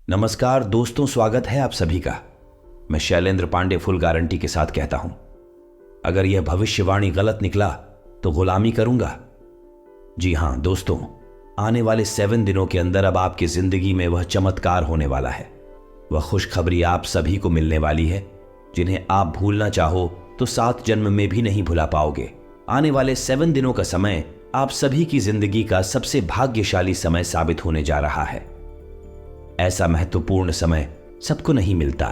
नमस्कार दोस्तों, स्वागत है आप सभी का। मैं शैलेंद्र पांडे फुल गारंटी के साथ कहता हूं, अगर यह भविष्यवाणी गलत निकला तो गुलामी करूंगा। जी हां दोस्तों, आने वाले 7 दिनों के अंदर अब आपकी जिंदगी में वह चमत्कार होने वाला है। वह खुशखबरी आप सभी को मिलने वाली है जिन्हें आप भूलना चाहो तो 7 जन्म में भी नहीं भुला पाओगे। आने वाले 7 दिनों का समय आप सभी की जिंदगी का सबसे भाग्यशाली समय साबित होने जा रहा है। ऐसा महत्वपूर्ण समय सबको नहीं मिलता।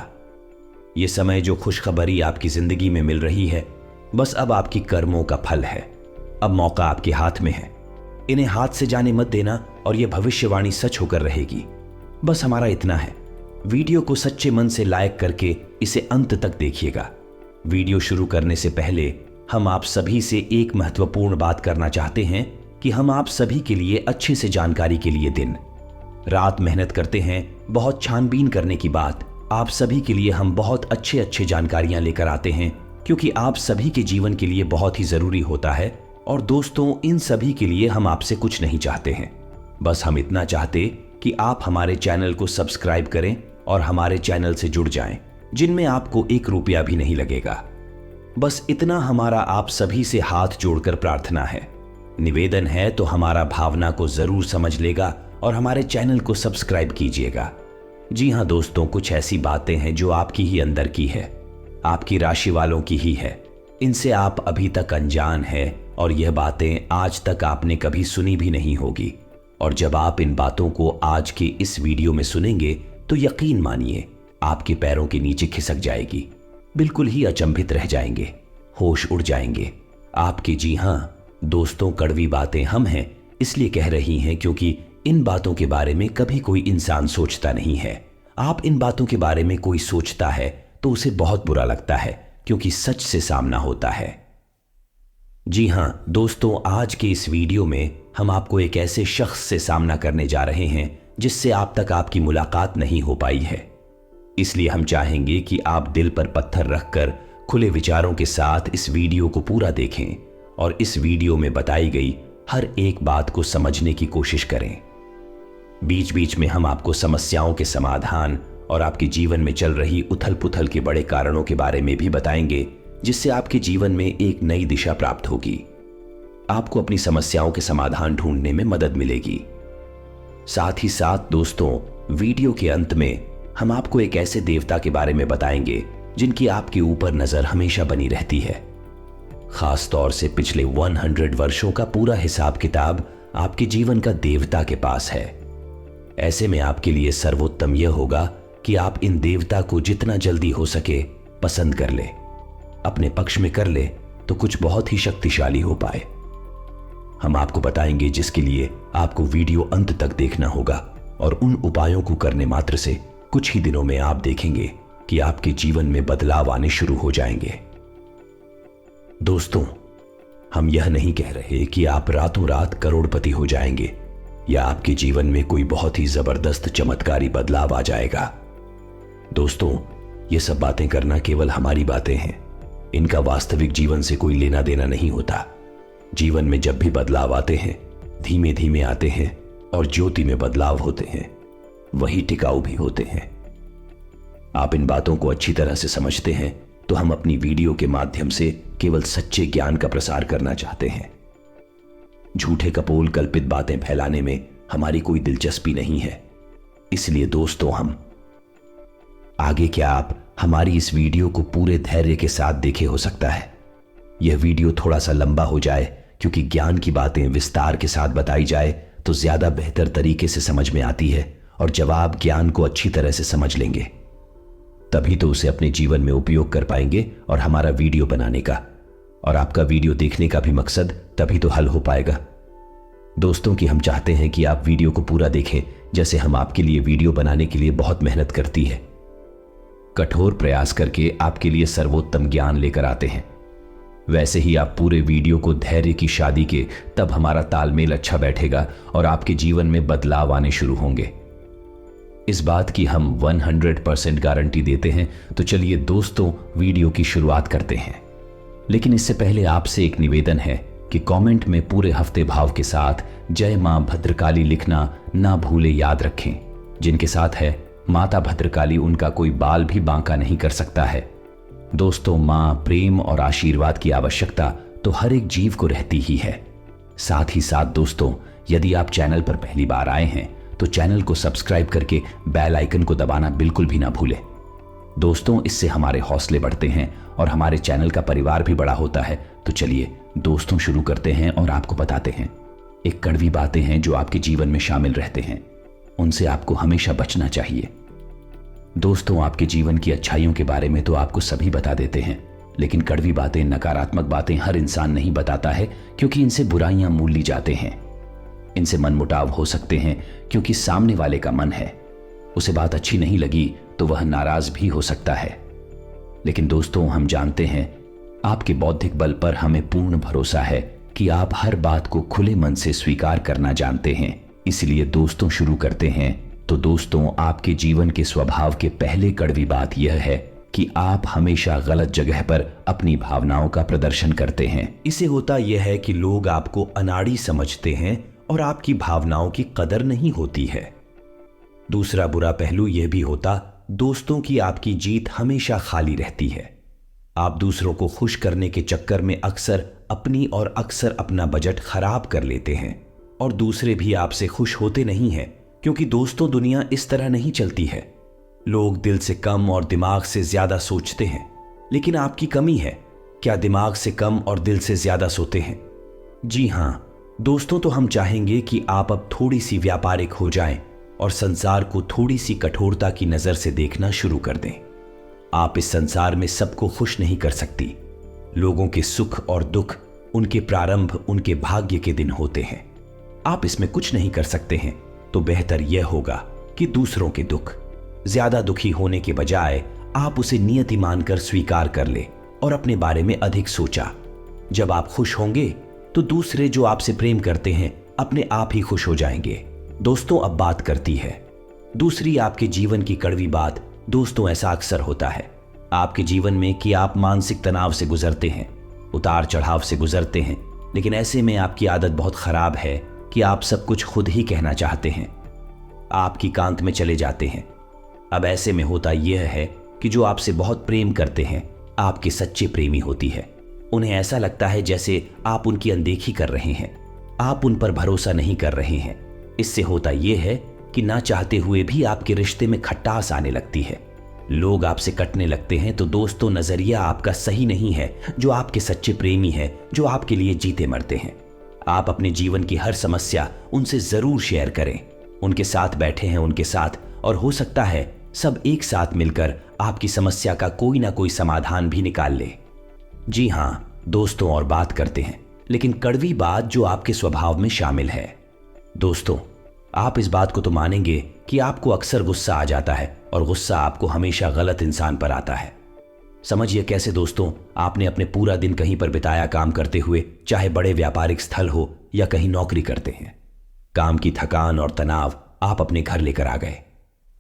यह समय जो खुशखबरी आपकी जिंदगी में मिल रही है, बस अब आपकी कर्मों का फल है। अब मौका आपके हाथ में है, इन्हें हाथ से जाने मत देना और यह भविष्यवाणी सच होकर रहेगी। बस हमारा इतना है, वीडियो को सच्चे मन से लाइक करके इसे अंत तक देखिएगा। वीडियो शुरू करने से पहले हम आप सभी से एक महत्वपूर्ण बात करना चाहते हैं कि हम आप सभी के लिए अच्छे से जानकारी के लिए दिन रात मेहनत करते हैं। बहुत छानबीन करने की बात आप सभी के लिए हम बहुत अच्छे जानकारियां लेकर आते हैं, क्योंकि आप सभी के जीवन के लिए बहुत ही जरूरी होता है। और दोस्तों, इन सभी के लिए हम आपसे कुछ नहीं चाहते हैं, बस हम इतना चाहते कि आप हमारे चैनल को सब्सक्राइब करें और हमारे चैनल से जुड़ जाएं, जिनमें आपको 1 रुपया भी नहीं लगेगा। बस इतना हमारा आप सभी से हाथ जोड़कर प्रार्थना है, निवेदन है। तो हमारा भावना को जरूर समझ लेगा और हमारे चैनल को सब्सक्राइब कीजिएगा। जी हां दोस्तों, कुछ ऐसी बातें हैं जो आपकी ही अंदर की है, आपकी राशि वालों की ही है। इनसे आप अभी तक अनजान हैं और यह बातें आज तक आपने कभी सुनी भी नहीं होगी। और जब आप इन बातों को आज के इस वीडियो में सुनेंगे तो यकीन मानिए आपके पैरों के नीचे खिसक जाएगी। बिल्कुल ही अचंभित रह जाएंगे, होश उड़ जाएंगे आपके। जी हां दोस्तों, कड़वी बातें हम हैं इसलिए कह रही हैं क्योंकि इन बातों के बारे में कभी कोई इंसान सोचता नहीं है। आप इन बातों के बारे में कोई सोचता है तो उसे बहुत बुरा लगता है, क्योंकि सच से सामना होता है। जी हां दोस्तों, आज के इस वीडियो में हम आपको एक ऐसे शख्स से सामना करने जा रहे हैं जिससे आप तक आपकी मुलाकात नहीं हो पाई है। इसलिए हम चाहेंगे कि आप दिल पर पत्थर रखकर खुले विचारों के साथ इस वीडियो को पूरा देखें और इस वीडियो में बताई गई हर एक बात को समझने की कोशिश करें। बीच बीच में हम आपको समस्याओं के समाधान और आपके जीवन में चल रही उथल पुथल के बड़े कारणों के बारे में भी बताएंगे, जिससे आपके जीवन में एक नई दिशा प्राप्त होगी। आपको अपनी समस्याओं के समाधान ढूंढने में मदद मिलेगी। साथ ही साथ दोस्तों, वीडियो के अंत में हम आपको एक ऐसे देवता के बारे में बताएंगे जिनकी आपके ऊपर नजर हमेशा बनी रहती है। खास तौर से पिछले 100 वर्षों का पूरा हिसाब किताब आपके जीवन का देवता के पास है। ऐसे में आपके लिए सर्वोत्तम यह होगा कि आप इन देवता को जितना जल्दी हो सके पसंद कर ले, अपने पक्ष में कर ले, तो कुछ बहुत ही शक्तिशाली हो पाए। हम आपको बताएंगे जिसके लिए आपको वीडियो अंत तक देखना होगा, और उन उपायों को करने मात्र से कुछ ही दिनों में आप देखेंगे कि आपके जीवन में बदलाव आने शुरू हो जाएंगे। दोस्तों, हम यह नहीं कह रहे कि आप रातों रात करोड़पति हो जाएंगे या आपके जीवन में कोई बहुत ही जबरदस्त चमत्कारी बदलाव आ जाएगा। दोस्तों, ये सब बातें करना केवल हमारी बातें हैं, इनका वास्तविक जीवन से कोई लेना देना नहीं होता। जीवन में जब भी बदलाव आते हैं, धीमे धीमे आते हैं, और ज्योति में बदलाव होते हैं, वही टिकाऊ भी होते हैं। आप इन बातों को अच्छी तरह से समझते हैं तो हम अपनी वीडियो के माध्यम से केवल सच्चे ज्ञान का प्रसार करना चाहते हैं। झूठे कपोल कल्पित बातें फैलाने में हमारी कोई दिलचस्पी नहीं है। इसलिए दोस्तों, हम आगे क्या आप हमारी इस वीडियो को पूरे धैर्य के साथ देखे। हो सकता है यह वीडियो थोड़ा सा लंबा हो जाए, क्योंकि ज्ञान की बातें विस्तार के साथ बताई जाए तो ज्यादा बेहतर तरीके से समझ में आती है, और जब आप ज्ञान को अच्छी तरह से समझ लेंगे तभी तो उसे अपने जीवन में उपयोग कर पाएंगे, और हमारा वीडियो बनाने का और आपका वीडियो देखने का भी मकसद तभी तो हल हो पाएगा। दोस्तों, कि हम चाहते हैं कि आप वीडियो को पूरा देखें, जैसे हम आपके लिए वीडियो बनाने के लिए बहुत मेहनत करती है, कठोर प्रयास करके आपके लिए सर्वोत्तम ज्ञान लेकर आते हैं। वैसे ही आप पूरे वीडियो को धैर्य की शादी के, तब हमारा तालमेल अच्छा बैठेगा और आपके जीवन में बदलाव आने शुरू होंगे। इस बात की हम 100% गारंटी देते हैं। तो चलिए दोस्तों, वीडियो की शुरुआत करते हैं। लेकिन इससे पहले आपसे एक निवेदन है कि कमेंट में पूरे हफ्ते भाव के साथ जय मां भद्रकाली लिखना ना भूले, याद रखें। जिनके साथ है माता भद्रकाली उनका कोई बाल भी बांका नहीं कर सकता है। दोस्तों, मां प्रेम और आशीर्वाद की आवश्यकता तो हर एक जीव को रहती ही है। साथ ही साथ दोस्तों, यदि आप चैनल पर पहली बार आए हैं तो चैनल को सब्सक्राइब करके बेल आइकन को दबाना बिल्कुल भी ना भूलें। दोस्तों, इससे हमारे हौसले बढ़ते हैं और हमारे चैनल का परिवार भी बड़ा होता है। तो चलिए दोस्तों, शुरू करते हैं और आपको बताते हैं एक कड़वी बातें हैं जो आपके जीवन में शामिल रहते हैं, उनसे आपको हमेशा बचना चाहिए। दोस्तों, आपके जीवन की अच्छाइयों के बारे में तो आपको सभी बता देते हैं, लेकिन कड़वी बातें, नकारात्मक बातें हर इंसान नहीं बताता है, क्योंकि इनसे बुराइयां मूल ली जाते हैं। इनसे मनमुटाव हो सकते हैं क्योंकि सामने वाले का मन है, उसे बात अच्छी नहीं लगी तो वह नाराज भी हो सकता है। लेकिन दोस्तों, हम जानते हैं आपके बौद्धिक बल पर हमें पूर्ण भरोसा है कि आप हर बात को खुले मन से स्वीकार करना जानते हैं। इसलिए दोस्तों, शुरू करते हैं। तो दोस्तों, आपके जीवन के स्वभाव के पहले कड़वी बात यह है कि आप हमेशा गलत जगह पर अपनी भावनाओं का प्रदर्शन करते हैं। इससे होता यह है कि लोग आपको अनाड़ी समझते हैं और आपकी भावनाओं की कदर नहीं होती है। दूसरा बुरा पहलू यह भी होता दोस्तों की आपकी जीत हमेशा खाली रहती है। आप दूसरों को खुश करने के चक्कर में अक्सर अपनी और अक्सर अपना बजट खराब कर लेते हैं और दूसरे भी आपसे खुश होते नहीं हैं, क्योंकि दोस्तों, दुनिया इस तरह नहीं चलती है। लोग दिल से कम और दिमाग से ज्यादा सोचते हैं, लेकिन आपकी कमी है, क्या दिमाग से कम और दिल से ज्यादा सोते हैं? जी हां दोस्तों, तो हम चाहेंगे कि आप अब थोड़ी सी व्यापारिक हो जाएं और संसार को थोड़ी सी कठोरता की नजर से देखना शुरू कर दें। आप इस संसार में सबको खुश नहीं कर सकती। लोगों के सुख और दुख, उनके प्रारंभ उनके भाग्य के दिन होते हैं। आप इसमें कुछ नहीं कर सकते हैं, तो बेहतर यह होगा कि दूसरों के दुख, ज्यादा दुखी होने के बजाय आप उसे नियति मानकर स्वीकार कर ले और अपने बारे में अधिक सोचा। जब आप खुश होंगे तो दूसरे जो आपसे प्रेम करते हैं अपने आप ही खुश हो जाएंगे। दोस्तों, अब बात करती है दूसरी आपके जीवन की कड़वी बात। दोस्तों, ऐसा अक्सर होता है आपके जीवन में कि आप मानसिक तनाव से गुजरते हैं, उतार चढ़ाव से गुजरते हैं, लेकिन ऐसे में आपकी आदत बहुत खराब है कि आप सब कुछ खुद ही कहना चाहते हैं, आपकी कांत में चले जाते हैं। अब ऐसे में होता यह है कि जो आपसे बहुत प्रेम करते हैं, आपके सच्चे प्रेमी होती है। उन्हें ऐसा लगता है जैसे आप उनकी अनदेखी कर रहे हैं, आप उन पर भरोसा नहीं कर रहे हैं। इससे होता यह है कि ना चाहते हुए भी आपके रिश्ते में खटास आने लगती है। लोग आपसे कटने लगते हैं। तो दोस्तों, नजरिया आपका सही नहीं है। जो आपके सच्चे प्रेमी है, जो आपके लिए जीते मरते हैं, आप अपने जीवन की हर समस्या उनसे जरूर शेयर करें। उनके साथ बैठे हैं उनके साथ, और हो सकता है सब एक साथ मिलकर आपकी समस्या का कोई ना कोई समाधान भी निकाल ले। जी हां दोस्तों, और बात करते हैं लेकिन कड़वी बात जो आपके स्वभाव में शामिल है। दोस्तों, आप इस बात को तो मानेंगे कि आपको अक्सर गुस्सा आ जाता है और गुस्सा आपको हमेशा गलत इंसान पर आता है। समझिए कैसे दोस्तों, आपने अपने पूरा दिन कहीं पर बिताया काम करते हुए, चाहे बड़े व्यापारिक स्थल हो या कहीं नौकरी करते हैं। काम की थकान और तनाव आप अपने घर लेकर आ गए।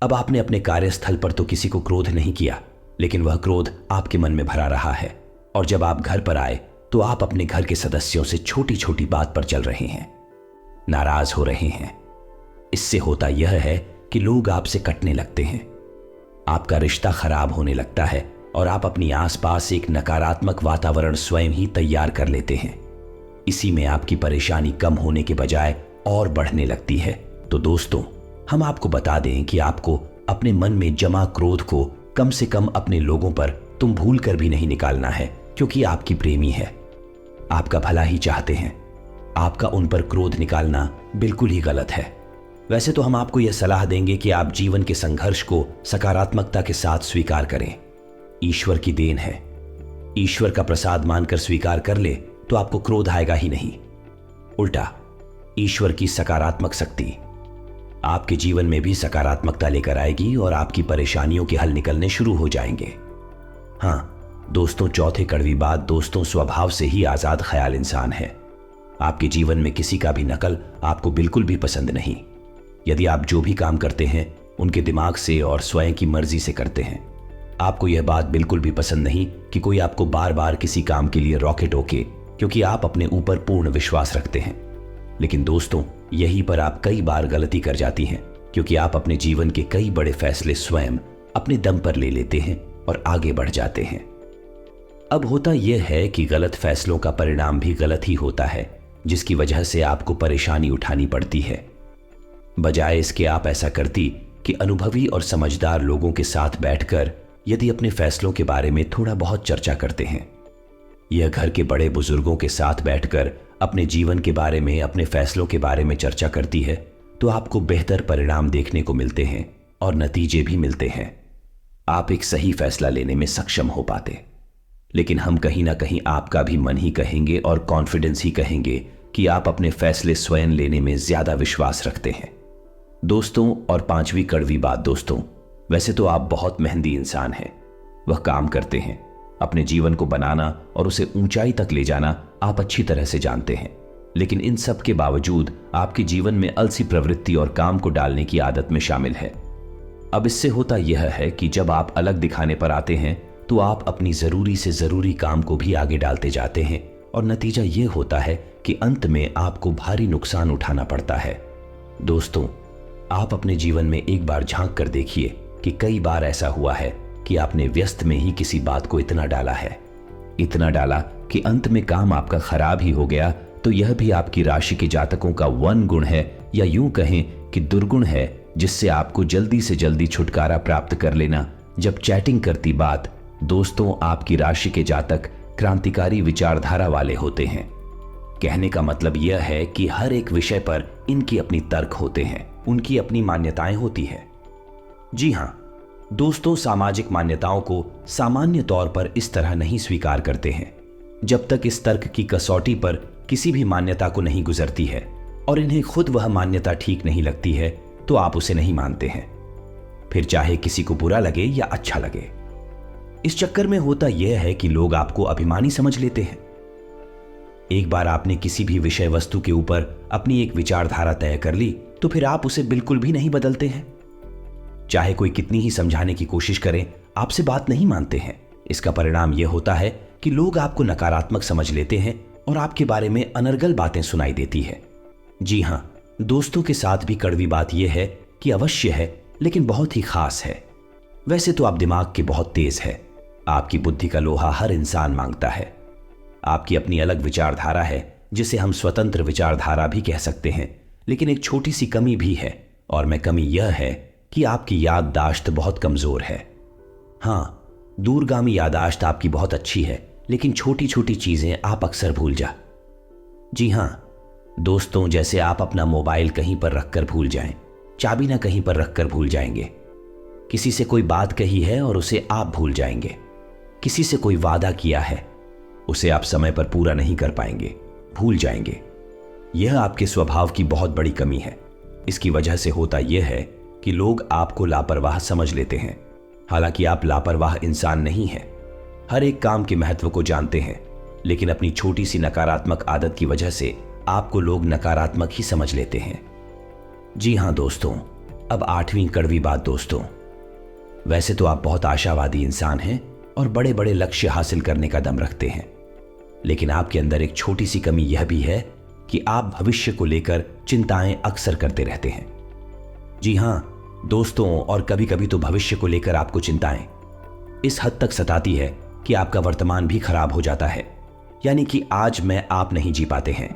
अब आपने अपने कार्यस्थल पर तो किसी को क्रोध नहीं किया, लेकिन वह क्रोध आपके मन में भरा रहा है। और जब आप घर पर आए तो आप अपने घर के सदस्यों से छोटी छोटी बात पर चल रहे हैं, नाराज हो रहे हैं। इससे होता यह है कि लोग आपसे कटने लगते हैं, आपका रिश्ता खराब होने लगता है और आप अपनी आसपास एक नकारात्मक वातावरण स्वयं ही तैयार कर लेते हैं। इसी में आपकी परेशानी कम होने के बजाय और बढ़ने लगती है। तो दोस्तों, हम आपको बता दें कि आपको अपने मन में जमा क्रोध को कम से कम अपने लोगों पर तुम भूल कर भी नहीं निकालना है, क्योंकि आपकी प्रेमी है, आपका भला ही चाहते हैं। आपका उन पर क्रोध निकालना बिल्कुल ही गलत है। वैसे तो हम आपको यह सलाह देंगे कि आप जीवन के संघर्ष को सकारात्मकता के साथ स्वीकार करें। ईश्वर की देन है, ईश्वर का प्रसाद मानकर स्वीकार कर ले तो आपको क्रोध आएगा ही नहीं। उल्टा, ईश्वर की सकारात्मक शक्ति आपके जीवन में भी सकारात्मकता लेकर आएगी और आपकी परेशानियों के हल निकलने शुरू हो जाएंगे। हां दोस्तों, चौथे कड़वी बात, दोस्तों स्वभाव से ही आजाद ख्याल इंसान है। आपके जीवन में किसी का भी नकल आपको बिल्कुल भी पसंद नहीं। यदि आप जो भी काम करते हैं उनके दिमाग से और स्वयं की मर्जी से करते हैं, आपको यह बात बिल्कुल भी पसंद नहीं कि कोई आपको बार बार किसी काम के लिए रोके टोके, क्योंकि आप अपने ऊपर पूर्ण विश्वास रखते हैं। लेकिन दोस्तों, यहीं पर आप कई बार गलती कर जाती हैं क्योंकि आप अपने जीवन के कई बड़े फैसले स्वयं अपने दम पर ले लेते हैं और आगे बढ़ जाते हैं। अब होता यह है कि गलत फैसलों का परिणाम भी गलत ही होता है, जिसकी वजह से आपको परेशानी उठानी पड़ती है। बजाय इसके आप ऐसा करती कि अनुभवी और समझदार लोगों के साथ बैठकर यदि अपने फैसलों के बारे में थोड़ा बहुत चर्चा करते हैं, यह घर के बड़े बुजुर्गों के साथ बैठकर अपने जीवन के बारे में, अपने फैसलों के बारे में चर्चा करती है, तो आपको बेहतर परिणाम देखने को मिलते हैं और नतीजे भी मिलते हैं। आप एक सही फैसला लेने में सक्षम हो पाते। लेकिन हम कहीं ना कहीं आपका भी मन ही कहेंगे और कॉन्फिडेंस ही कहेंगे कि आप अपने फैसले स्वयं लेने में ज्यादा विश्वास रखते हैं। दोस्तों, और पांचवी कड़वी बात दोस्तों, वैसे तो आप बहुत मेहनती इंसान हैं। वह काम करते हैं, अपने जीवन को बनाना और उसे ऊंचाई तक ले जाना आप अच्छी तरह से जानते हैं। लेकिन इन सब के बावजूद आपके जीवन में अलसी प्रवृत्ति और काम को डालने की आदत में शामिल है। अब इससे होता यह है कि जब आप अलग दिखाने पर आते हैं तो आप अपनी जरूरी से जरूरी काम को भी आगे डालते जाते हैं और नतीजा यह होता है कि अंत में आपको भारी नुकसान उठाना पड़ता है। दोस्तों, आप अपने जीवन में एक बार झांक कर देखिए कि कई बार ऐसा हुआ है कि आपने व्यस्त में ही किसी बात को इतना डाला है, इतना डाला कि अंत में काम आपका खराब ही हो गया। तो यह भी आपकी राशि के जातकों का वन गुण है, या यूं कहें कि दुर्गुण है, जिससे आपको जल्दी से जल्दी छुटकारा प्राप्त कर लेना। जब चैटिंग करती बात, दोस्तों, आपकी राशि के जातक क्रांतिकारी विचारधारा वाले होते हैं। कहने का मतलब यह है कि हर एक विषय पर इनकी अपनी तर्क होते हैं, उनकी अपनी मान्यताएं होती है। जी हां दोस्तों, सामाजिक मान्यताओं को सामान्य तौर पर इस तरह नहीं स्वीकार करते हैं जब तक इस तर्क की कसौटी पर किसी भी मान्यता को नहीं गुजरती है और इन्हें खुद वह मान्यता ठीक नहीं लगती है तो आप उसे नहीं मानते हैं, फिर चाहे किसी को बुरा लगे या अच्छा लगे। इस चक्कर में होता यह है कि लोग आपको अभिमानी समझ लेते हैं। एक बार आपने किसी भी विषय वस्तु के ऊपर अपनी एक विचारधारा तय कर ली तो फिर आप उसे बिल्कुल भी नहीं बदलते हैं। चाहे कोई कितनी ही समझाने की कोशिश करे, आपसे बात नहीं मानते हैं। इसका परिणाम यह होता है कि लोग आपको नकारात्मक समझ लेते हैं और आपके बारे में अनर्गल बातें सुनाई देती है। जी हां दोस्तों, के साथ भी कड़वी बात यह है कि अवश्य है लेकिन बहुत ही खास है। वैसे तो आप दिमाग के बहुत तेज है, आपकी बुद्धि का लोहा हर इंसान मांगता है। आपकी अपनी अलग विचारधारा है जिसे हम स्वतंत्र विचारधारा भी कह सकते हैं, लेकिन एक छोटी सी कमी भी है, और मैं कमी यह है कि आपकी याददाश्त बहुत कमजोर है। हां, दूरगामी याददाश्त आपकी बहुत अच्छी है, लेकिन छोटी छोटी चीजें आप अक्सर भूल जा। जी हां दोस्तों, जैसे आप अपना मोबाइल कहीं पर रखकर भूल जाएं, चाबी ना कहीं पर रखकर भूल जाएंगे। किसी से कोई बात कही है और उसे आप भूल जाएंगे। किसी से कोई वादा किया है, उसे आप समय पर पूरा नहीं कर पाएंगे, भूल जाएंगे। यह आपके स्वभाव की बहुत बड़ी कमी है। इसकी वजह से होता यह है कि लोग आपको लापरवाह समझ लेते हैं। हालांकि आप लापरवाह इंसान नहीं हैं, हर एक काम के महत्व को जानते हैं, लेकिन अपनी छोटी सी नकारात्मक आदत की वजह से आपको लोग नकारात्मक ही समझ लेते हैं। जी हां दोस्तों, अब आठवीं कड़वी बात दोस्तों, वैसे तो आप बहुत आशावादी इंसान हैं और बड़े बड़े लक्ष्य हासिल करने का दम रखते हैं, लेकिन आपके अंदर एक छोटी सी कमी यह भी है कि आप भविष्य को लेकर चिंताएं अक्सर करते रहते हैं। जी हां दोस्तों, और कभी कभी तो भविष्य को लेकर आपको चिंताएं इस हद तक सताती है कि आपका वर्तमान भी खराब हो जाता है, यानी कि आज में आप नहीं जी पाते हैं।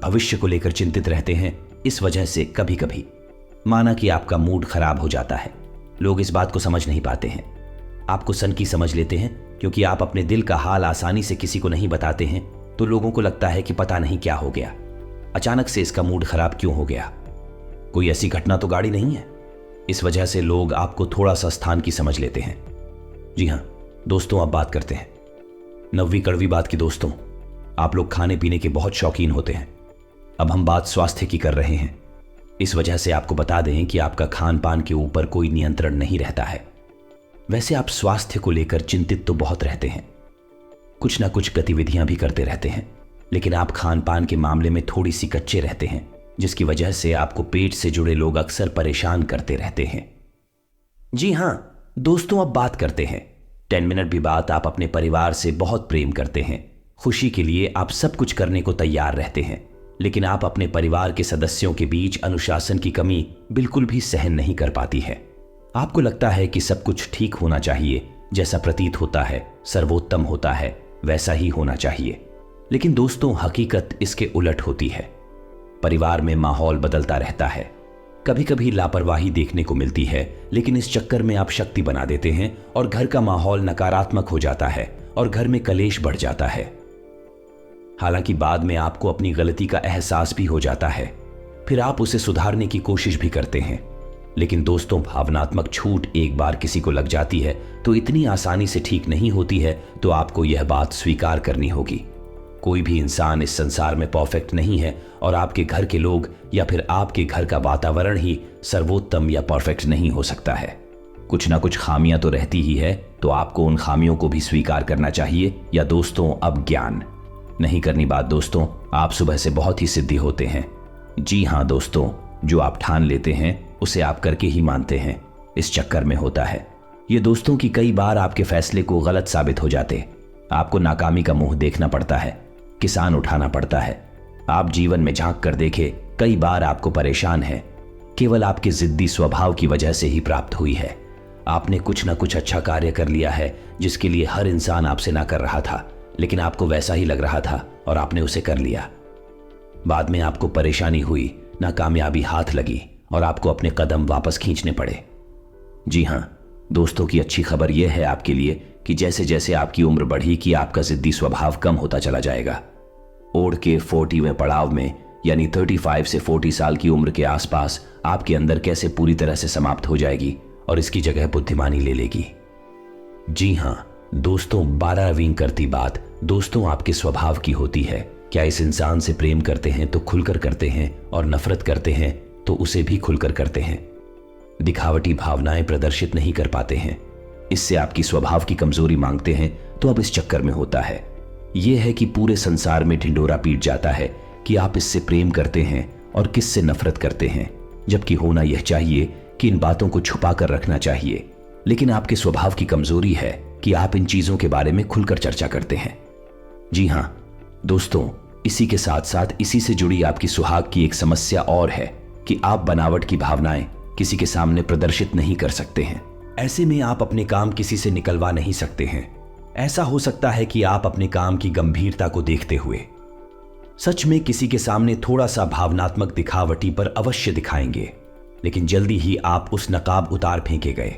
भविष्य को लेकर चिंतित रहते हैं, इस वजह से कभी कभी माना कि आपका मूड खराब हो जाता है। लोग इस बात को समझ नहीं पाते हैं, आपको सनकी समझ लेते हैं, क्योंकि आप अपने दिल का हाल आसानी से किसी को नहीं बताते हैं। तो लोगों को लगता है कि पता नहीं क्या हो गया, अचानक से इसका मूड खराब क्यों हो गया, कोई ऐसी घटना तो गाड़ी नहीं है। इस वजह से लोग आपको थोड़ा सा स्थान की समझ लेते हैं। जी हां दोस्तों, अब बात करते हैं नवीं कड़वी बात की। दोस्तों, आप लोग खाने पीने के बहुत शौकीन होते हैं। अब हम बात स्वास्थ्य की कर रहे हैं। इस वजह से आपको बता दें कि आपका खान पान के ऊपर कोई नियंत्रण नहीं रहता है। वैसे आप स्वास्थ्य को लेकर चिंतित तो बहुत रहते हैं, कुछ ना कुछ गतिविधियां भी करते रहते हैं, लेकिन आप खान पान के मामले में थोड़ी सी कच्चे रहते हैं, जिसकी वजह से आपको पेट से जुड़े लोग अक्सर परेशान करते रहते हैं। जी हां दोस्तों, अब बात करते हैं 10 मिनट भी बात। आप अपने परिवार से बहुत प्रेम करते हैं, खुशी के लिए आप सब कुछ करने को तैयार रहते हैं, लेकिन आप अपने परिवार के सदस्यों के बीच अनुशासन की कमी बिल्कुल भी सहन नहीं कर पाती है। आपको लगता है कि सब कुछ ठीक होना चाहिए, जैसा प्रतीत होता है, सर्वोत्तम होता है, वैसा ही होना चाहिए। लेकिन दोस्तों, हकीकत इसके उलट होती है। परिवार में माहौल बदलता रहता है। कभी कभी लापरवाही देखने को मिलती है, लेकिन इस चक्कर में आप शक्ति बना देते हैं और घर का माहौल नकारात्मक हो जाता है और घर में कलेश बढ़ जाता है। हालांकि बाद में आपको अपनी गलती का एहसास भी हो जाता है, फिर आप उसे सुधारने की कोशिश भी करते हैं। लेकिन दोस्तों, भावनात्मक छूट एक बार किसी को लग जाती है तो इतनी आसानी से ठीक नहीं होती है, तो आपको यह बात स्वीकार करनी होगी। कोई भी इंसान इस संसार में परफेक्ट नहीं है और आपके घर के लोग या फिर आपके घर का वातावरण ही सर्वोत्तम या परफेक्ट नहीं हो सकता है। कुछ ना कुछ खामियां तो रहती ही है, तो आपको उन खामियों को भी स्वीकार करना चाहिए। या दोस्तों, अब ज्ञान नहीं करनी बात दोस्तों, आप सुबह से बहुत ही सिद्धि होते हैं। जी हाँ दोस्तों, जो आप ठान लेते हैं उसे आप करके ही मानते हैं। इस चक्कर में होता है ये दोस्तों कि कई बार आपके फैसले को गलत साबित हो जाते। आपको नाकामी का मुंह देखना पड़ता है, किसान उठाना पड़ता है। आप जीवन में झांक कर देखे, कई बार आपको परेशान है, केवल आपके जिद्दी स्वभाव की वजह से ही प्राप्त हुई है। आपने कुछ ना कुछ अच्छा कार्य कर लिया है जिसके लिए हर इंसान आपसे ना कर रहा था, लेकिन आपको वैसा ही लग रहा था और आपने उसे कर लिया। बाद में आपको परेशानी हुई, नाकामयाबी हाथ लगी और आपको अपने कदम वापस खींचने पड़े। जी हां दोस्तों, की अच्छी खबर यह है आपके लिए कि जैसे जैसे आपकी उम्र बढ़ी कि आपका जिद्दी स्वभाव कम होता चला जाएगा। ओढ़ के 40वें पड़ाव में, यानी 35 से 40 साल की उम्र के आसपास आपके अंदर कैसे पूरी तरह से समाप्त हो जाएगी और इसकी जगह बुद्धिमानी ले लेगी। जी हां दोस्तों, 12वीं करती बात दोस्तों आपके स्वभाव की होती है। क्या इस इंसान से प्रेम करते हैं तो खुलकर करते हैं, और नफरत करते हैं तो उसे भी खुलकर करते हैं। दिखावटी भावनाएं प्रदर्शित नहीं कर पाते हैं, इससे आपकी स्वभाव की कमजोरी मांगते हैं। तो अब इस चक्कर में होता है यह है कि पूरे संसार में ढिंडोरा पीट जाता है कि आप इससे प्रेम करते हैं और किससे नफरत करते हैं, जबकि होना यह चाहिए कि इन बातों को छुपा कर रखना चाहिए। लेकिन आपके स्वभाव की कमजोरी है कि आप इन चीजों के बारे में खुलकर चर्चा करते हैं। जी हां दोस्तों, इसी के साथ साथ इसी से जुड़ी आपकी सुहाग की एक समस्या और है कि आप बनावट की भावनाएं किसी के सामने प्रदर्शित नहीं कर सकते हैं। ऐसे में आप अपने काम किसी से निकलवा नहीं सकते हैं। ऐसा हो सकता है कि आप अपने काम की गंभीरता को देखते हुए सच में किसी के सामने थोड़ा सा भावनात्मक दिखावटी पर अवश्य दिखाएंगे, लेकिन जल्दी ही आप उस नकाब उतार फेंके गए।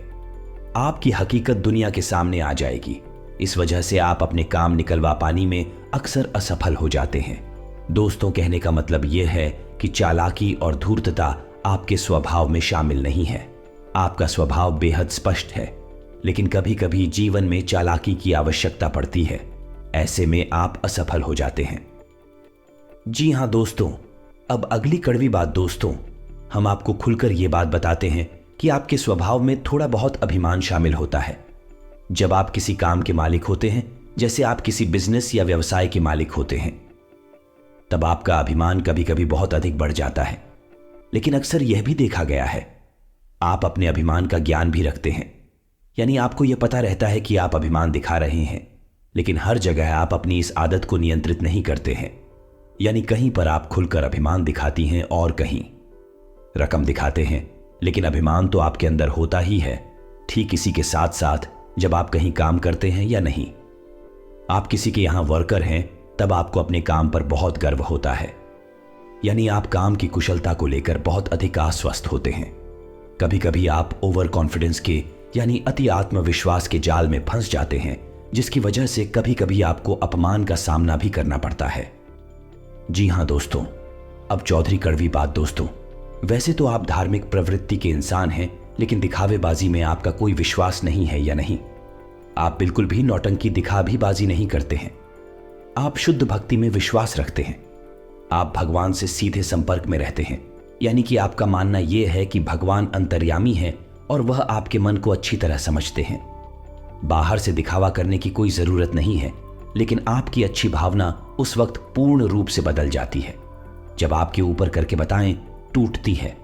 आपकी हकीकत दुनिया के सामने आ जाएगी। इस वजह से आप अपने काम निकलवा पाने में अक्सर असफल हो जाते हैं। दोस्तों, कहने का मतलब यह है कि चालाकी और धूर्तता आपके स्वभाव में शामिल नहीं है। आपका स्वभाव बेहद स्पष्ट है, लेकिन कभी कभी जीवन में चालाकी की आवश्यकता पड़ती है। ऐसे में आप असफल हो जाते हैं। जी हां दोस्तों, अब अगली कड़वी बात दोस्तों, हम आपको खुलकर यह बात बताते हैं कि आपके स्वभाव में थोड़ा बहुत अभिमान शामिल होता है। जब आप किसी काम के मालिक होते हैं, जैसे आप किसी बिजनेस या व्यवसाय के मालिक होते हैं, तब आपका अभिमान कभी कभी बहुत अधिक बढ़ जाता है। लेकिन अक्सर यह भी देखा गया है, आप अपने अभिमान का ज्ञान भी रखते हैं, यानी आपको यह पता रहता है कि आप अभिमान दिखा रहे हैं, लेकिन हर जगह आप अपनी इस आदत को नियंत्रित नहीं करते हैं। यानी कहीं पर आप खुलकर अभिमान दिखाती हैं और कहीं रकम दिखाते हैं, लेकिन अभिमान तो आपके अंदर होता ही है। ठीक इसी के साथ साथ जब आप कहीं काम करते हैं या नहीं, आप किसी के यहां वर्कर हैं, तब आपको अपने काम पर बहुत गर्व होता है। यानी आप काम की कुशलता को लेकर बहुत अधिक आश्वस्त होते हैं। कभी कभी आप ओवर कॉन्फिडेंस के यानी अति आत्मविश्वास के जाल में फंस जाते हैं, जिसकी वजह से कभी कभी आपको अपमान का सामना भी करना पड़ता है। जी हां दोस्तों, अब चौधरी कड़वी बात दोस्तों, वैसे तो आप धार्मिक प्रवृत्ति के इंसान हैं, लेकिन दिखावेबाजी में आपका कोई विश्वास नहीं है या नहीं? आप बिल्कुल भी नौटंकी दिखा भी बाजी नहीं करते हैं। आप शुद्ध भक्ति में विश्वास रखते हैं। आप भगवान से सीधे संपर्क में रहते हैं, यानी कि आपका मानना यह है कि भगवान अंतर्यामी है और वह आपके मन को अच्छी तरह समझते हैं। बाहर से दिखावा करने की कोई जरूरत नहीं है, लेकिन आपकी अच्छी भावना उस वक्त पूर्ण रूप से बदल जाती है जब आपके ऊपर करके बताएं टूटती है।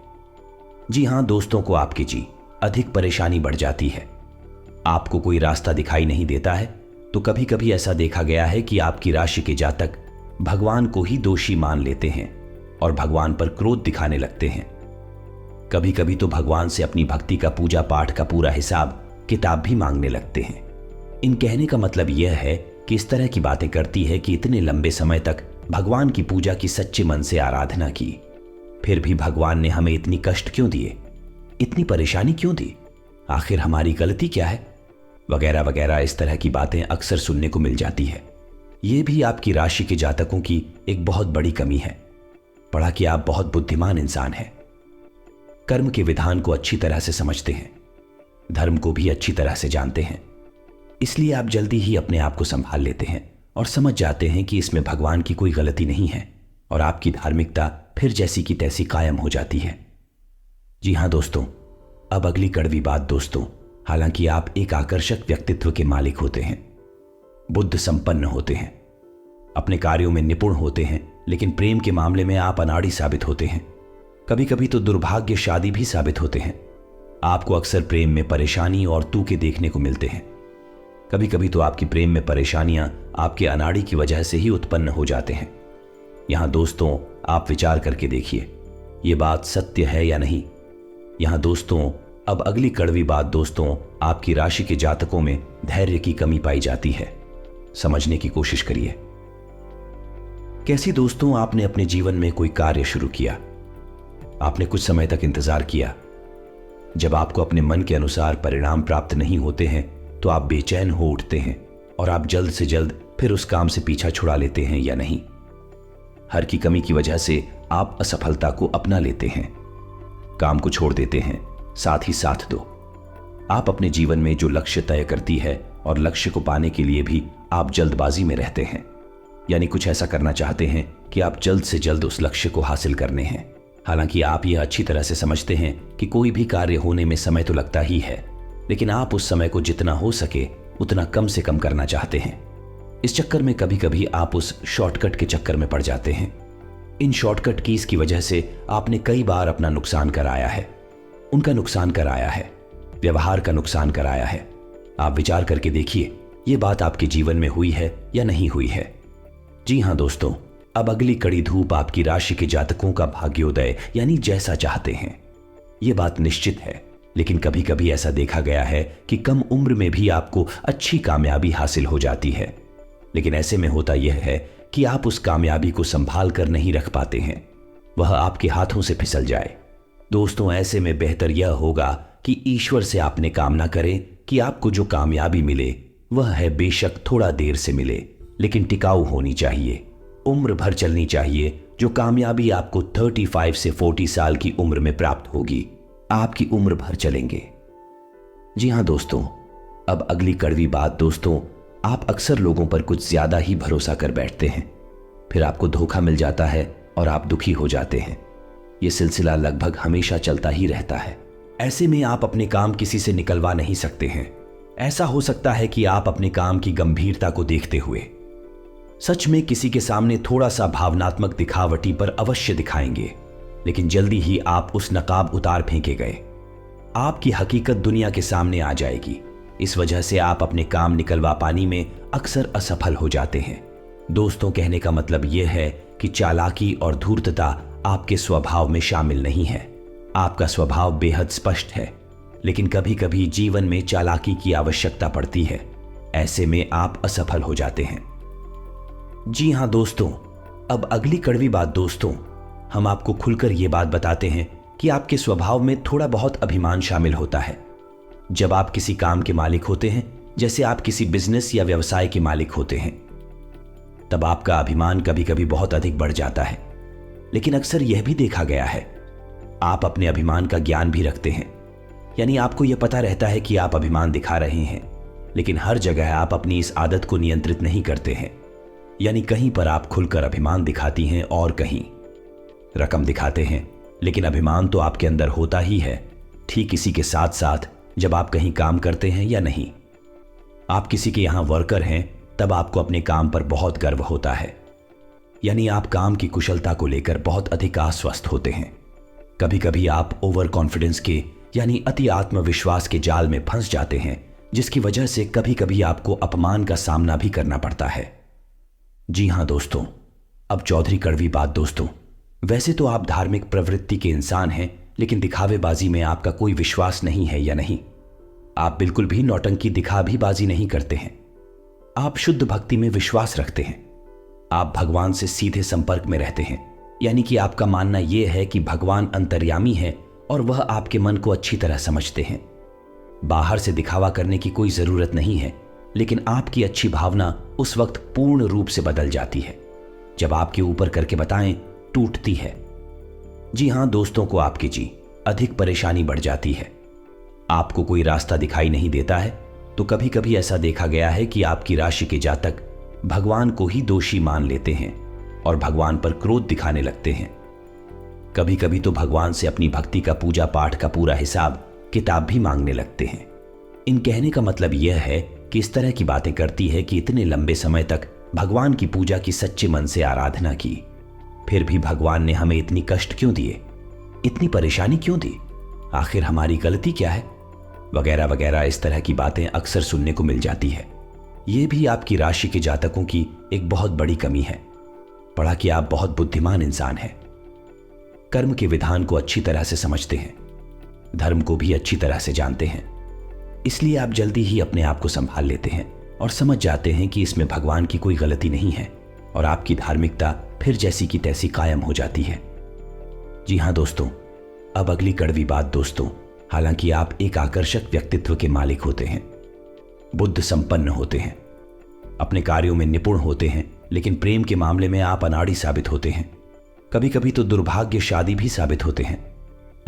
जी हां दोस्तों, को आपकी जी अधिक परेशानी बढ़ जाती है। आपको कोई रास्ता दिखाई नहीं देता है, तो कभी कभी ऐसा देखा गया है कि आपकी राशि के जातक भगवान को ही दोषी मान लेते हैं और भगवान पर क्रोध दिखाने लगते हैं। कभी कभी तो भगवान से अपनी भक्ति का पूजा पाठ का पूरा हिसाब किताब भी मांगने लगते हैं। इन कहने का मतलब यह है कि इस तरह की बातें करती है कि इतने लंबे समय तक भगवान की पूजा की सच्चे मन से आराधना की, फिर भी भगवान ने हमें इतनी कष्ट क्यों दिए, इतनी परेशानी क्यों दी, आखिर हमारी गलती क्या है, वगैरह वगैरह। इस तरह की बातें अक्सर सुनने को मिल जाती है। यह भी आपकी राशि के जातकों की एक बहुत बड़ी कमी है। पढ़ा कि आप बहुत बुद्धिमान इंसान हैं, कर्म के विधान को अच्छी तरह से समझते हैं, धर्म को भी अच्छी तरह से जानते हैं, इसलिए आप जल्दी ही अपने आप को संभाल लेते हैं और समझ जाते हैं कि इसमें भगवान की कोई गलती नहीं है और आपकी धार्मिकता फिर जैसी की तैसी कायम हो जाती है। जी हां दोस्तों, अब अगली कड़वी बात दोस्तों, हालांकि आप एक आकर्षक व्यक्तित्व के मालिक होते हैं, बुद्ध संपन्न होते हैं, अपने कार्यों में निपुण होते हैं, लेकिन प्रेम के मामले में आप अनाड़ी साबित होते हैं। कभी कभी तो दुर्भाग्यशाली भी साबित होते हैं। आपको अक्सर प्रेम में परेशानी और तूके देखने को मिलते हैं। कभी कभी तो आपकी प्रेम में परेशानियां आपके अनाड़ी की वजह से ही उत्पन्न हो जाते हैं। यहां दोस्तों आप विचार करके देखिए, ये बात सत्य है या नहीं। यहां दोस्तों अब अगली कड़वी बात दोस्तों, आपकी राशि के जातकों में धैर्य की कमी पाई जाती है। समझने की कोशिश करिए। कैसी दोस्तों, आपने अपने जीवन में कोई कार्य शुरू किया, आपने कुछ समय तक इंतजार किया। जब आपको अपने मन के अनुसार परिणाम प्राप्त नहीं होते हैं तो आप बेचैन हो उठते हैं और आप जल्द से जल्द फिर उस काम से पीछा छुड़ा लेते हैं या नहीं। हर की कमी की वजह से आप असफलता को अपना लेते हैं, काम को छोड़ देते हैं, साथ ही साथ दो। आप अपने जीवन में जो लक्ष्य तय करती है और लक्ष्य को पाने के लिए भी आप जल्दबाजी में रहते हैं, यानी कुछ ऐसा करना चाहते हैं कि आप जल्द से जल्द उस लक्ष्य को हासिल करने हैं। हालांकि आप यह अच्छी तरह से समझते हैं कि कोई भी कार्य होने में समय तो लगता ही है, लेकिन आप उस समय को जितना हो सके उतना कम से कम करना चाहते हैं। इस चक्कर में कभी कभी आप उस शॉर्टकट के चक्कर में पड़ जाते हैं। इन शॉर्टकट कीज की वजह से आपने कई बार अपना नुकसान कराया है, उनका नुकसान कराया है, व्यवहार का नुकसान कराया है। आप विचार करके देखिए, ये बात आपके जीवन में हुई है या नहीं हुई है। जी हां दोस्तों, अब अगली कड़ी धूप आपकी राशि के जातकों का भाग्योदय यानी जैसा चाहते हैं। यह बात निश्चित है, लेकिन कभी कभी ऐसा देखा गया है कि कम उम्र में भी आपको अच्छी कामयाबी हासिल हो जाती है, लेकिन ऐसे में होता यह है कि आप उस कामयाबी को संभाल कर नहीं रख पाते हैं, वह आपके हाथों से फिसल जाए। दोस्तों ऐसे में बेहतर यह होगा कि ईश्वर से आपने कामना करें कि आपको जो कामयाबी मिले वह है बेशक थोड़ा देर से मिले, लेकिन टिकाऊ होनी चाहिए, उम्र भर चलनी चाहिए। जो कामयाबी आपको 35 से 40 साल की उम्र में प्राप्त होगी, आपकी उम्र भर चलेंगे। जी हां दोस्तों, अब अगली कड़वी बात दोस्तों, आप अक्सर लोगों पर कुछ ज्यादा ही भरोसा कर बैठते हैं, फिर आपको धोखा मिल जाता है और आप दुखी हो जाते हैं। यह सिलसिला लगभग हमेशा चलता ही रहता है। ऐसे में आप अपने काम किसी से निकलवा नहीं सकते हैं। ऐसा हो सकता है कि आप अपने काम की गंभीरता को देखते हुए सच में किसी के सामने थोड़ा सा भावनात्मक दिखावटी पर अवश्य दिखाएंगे, लेकिन जल्दी ही आप उस नकाब उतार फेंके गए। आपकी हकीकत दुनिया के सामने आ जाएगी। इस वजह से आप अपने काम निकलवा पाने में अक्सर असफल हो जाते हैं। दोस्तों कहने का मतलब यह है कि चालाकी और धूर्तता आपके स्वभाव में शामिल नहीं है। आपका स्वभाव बेहद स्पष्ट है, लेकिन कभी कभी जीवन में चालाकी की आवश्यकता पड़ती है। ऐसे में आप असफल हो जाते हैं। जी हां दोस्तों, अब अगली कड़वी बात दोस्तों, हम आपको खुलकर यह बात बताते हैं कि आपके स्वभाव में थोड़ा बहुत अभिमान शामिल होता है। जब आप किसी काम के मालिक होते हैं, जैसे आप किसी बिजनेस या व्यवसाय के मालिक होते हैं, तब आपका अभिमान कभी कभी बहुत अधिक बढ़ जाता है। लेकिन अक्सर यह भी देखा गया है, आप अपने अभिमान का ज्ञान भी रखते हैं, यानी आपको यह पता रहता है कि आप अभिमान दिखा रहे हैं, लेकिन हर जगह आप अपनी इस आदत को नियंत्रित नहीं करते हैं। यानी कहीं पर आप खुलकर अभिमान दिखाती हैं और कहीं रकम दिखाते हैं, लेकिन अभिमान तो आपके अंदर होता ही है। ठीक इसी के साथ साथ जब आप कहीं काम करते हैं या नहीं, आप किसी के यहां वर्कर हैं, तब आपको अपने काम पर बहुत गर्व होता है। यानी आप काम की कुशलता को लेकर बहुत अधिक आश्वस्त होते हैं। कभी कभी आप ओवर कॉन्फिडेंस के यानी अति आत्मविश्वास के जाल में फंस जाते हैं, जिसकी वजह से कभी कभी आपको अपमान का सामना भी करना पड़ता है। जी हां दोस्तों, अब चौधरी कड़वी बात दोस्तों, वैसे तो आप धार्मिक प्रवृत्ति के इंसान हैं, लेकिन दिखावेबाजी में आपका कोई विश्वास नहीं है या नहीं? आप बिल्कुल भी नौटंकी दिखा भी बाजी नहीं करते हैं। आप शुद्ध भक्ति में विश्वास रखते हैं। आप भगवान से सीधे संपर्क में रहते हैं, यानी कि आपका मानना यह है कि भगवान अंतर्यामी है और वह आपके मन को अच्छी तरह समझते हैं। बाहर से दिखावा करने की कोई जरूरत नहीं है, लेकिन आपकी अच्छी भावना उस वक्त पूर्ण रूप से बदल जाती है जब आपके ऊपर करके बताएं टूटती है। जी हां दोस्तों, को आपकी अधिक परेशानी बढ़ जाती है। आपको कोई रास्ता दिखाई नहीं देता है, तो कभी कभी ऐसा देखा गया है कि आपकी राशि के जातक भगवान को ही दोषी मान लेते हैं और भगवान पर क्रोध दिखाने लगते हैं। कभी कभी तो भगवान से अपनी भक्ति का पूजा पाठ का पूरा हिसाब किताब भी मांगने लगते हैं। इन कहने का मतलब यह है कि इस तरह की बातें करती है कि इतने लंबे समय तक भगवान की पूजा की सच्चे मन से आराधना की, फिर भी भगवान ने हमें इतनी कष्ट क्यों दिए, इतनी परेशानी क्यों दी, आखिर हमारी गलती क्या है, वगैरह वगैरह। इस तरह की बातें अक्सर सुनने को मिल जाती है। यह भी आपकी राशि के जातकों की एक बहुत बड़ी कमी है। पढ़ा कि आप बहुत बुद्धिमान इंसान हैं, कर्म के विधान को अच्छी तरह से समझते हैं, धर्म को भी अच्छी तरह से जानते हैं। इसलिए आप जल्दी ही अपने आप को संभाल लेते हैं और समझ जाते हैं कि इसमें भगवान की कोई गलती नहीं है और आपकी धार्मिकता फिर जैसी की तैसी कायम हो जाती है। जी हां दोस्तों, अब अगली कड़वी बात दोस्तों, हालांकि आप एक आकर्षक व्यक्तित्व के मालिक होते हैं, बुद्ध संपन्न होते हैं, अपने कार्यों में निपुण होते हैं, लेकिन प्रेम के मामले में आप अनाड़ी साबित होते हैं। कभी कभी तो दुर्भाग्यशाली भी साबित होते हैं।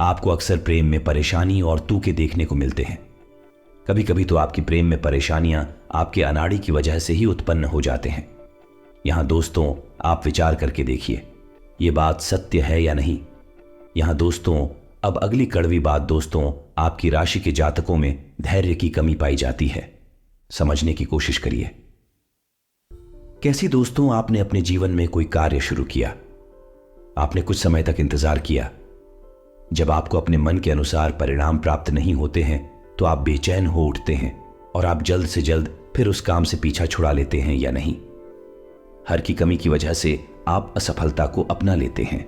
आपको अक्सर प्रेम में परेशानी और तूके देखने को मिलते हैं। कभी कभी तो आपकी प्रेम में परेशानियां आपके अनाड़ी की वजह से ही उत्पन्न हो जाते हैं। यहां दोस्तों, आप विचार करके देखिए, यह बात सत्य है या नहीं। यहां दोस्तों, अब अगली कड़वी बात दोस्तों, आपकी राशि के जातकों में धैर्य की कमी पाई जाती है। समझने की कोशिश करिए। कैसी दोस्तों, आपने अपने जीवन में कोई कार्य शुरू किया, आपने कुछ समय तक इंतजार किया। जब आपको अपने मन के अनुसार परिणाम प्राप्त नहीं होते हैं तो आप बेचैन हो उठते हैं और आप जल्द से जल्द फिर उस काम से पीछा छुड़ा लेते हैं या नहीं। हर की कमी की वजह से आप असफलता को अपना लेते हैं,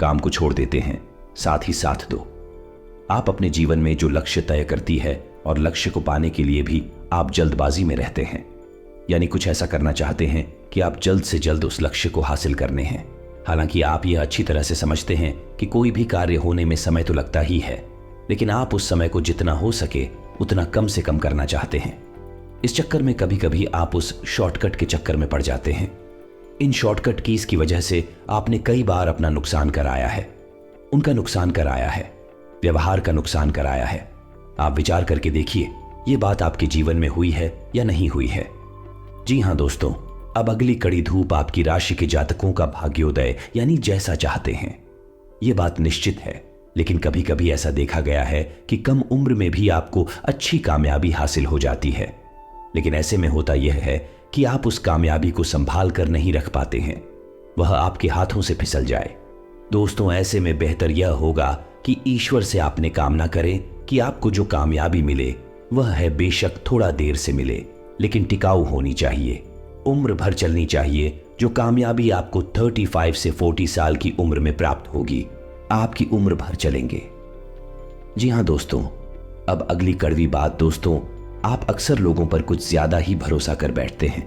काम को छोड़ देते हैं, साथ ही साथ दो। आप अपने जीवन में जो लक्ष्य तय करती है और लक्ष्य को पाने के लिए भी आप जल्दबाजी में रहते हैं, यानी कुछ ऐसा करना चाहते हैं कि आप जल्द से जल्द उस लक्ष्य को हासिल करने हैं। हालांकि आप यह अच्छी तरह से समझते हैं कि कोई भी कार्य होने में समय तो लगता ही है, लेकिन आप उस समय को जितना हो सके उतना कम से कम करना चाहते हैं। इस चक्कर में कभी कभी आप उस शॉर्टकट के चक्कर में पड़ जाते हैं। इन शॉर्टकट कीज की वजह से आपने कई बार अपना नुकसान कराया है, उनका नुकसान कराया है, व्यवहार का नुकसान कराया है। आप विचार करके देखिए, ये बात आपके जीवन में हुई है या नहीं हुई है। जी हां दोस्तों, अब अगली कड़ी धूप आपकी राशि के जातकों का भाग्योदय यानी जैसा चाहते हैं। यह बात निश्चित है, लेकिन कभी कभी ऐसा देखा गया है कि कम उम्र में भी आपको अच्छी कामयाबी हासिल हो जाती है, लेकिन ऐसे में होता यह है कि आप उस कामयाबी को संभाल कर नहीं रख पाते हैं, वह आपके हाथों से फिसल जाए। दोस्तों, ऐसे में बेहतर यह होगा कि ईश्वर से आपने कामना करें कि आपको जो कामयाबी मिले वह है बेशक थोड़ा देर से मिले, लेकिन टिकाऊ होनी चाहिए, उम्र भर चलनी चाहिए। जो कामयाबी आपको 35 से 40 साल की उम्र में प्राप्त होगी, आपकी उम्र भर चलेंगे। जी हां दोस्तों, अब अगली कड़वी बात दोस्तों, आप अक्सर लोगों पर कुछ ज्यादा ही भरोसा कर बैठते हैं,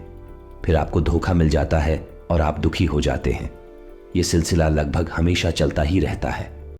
फिर आपको धोखा मिल जाता है और आप दुखी हो जाते हैं। यह सिलसिला लगभग हमेशा चलता ही रहता है।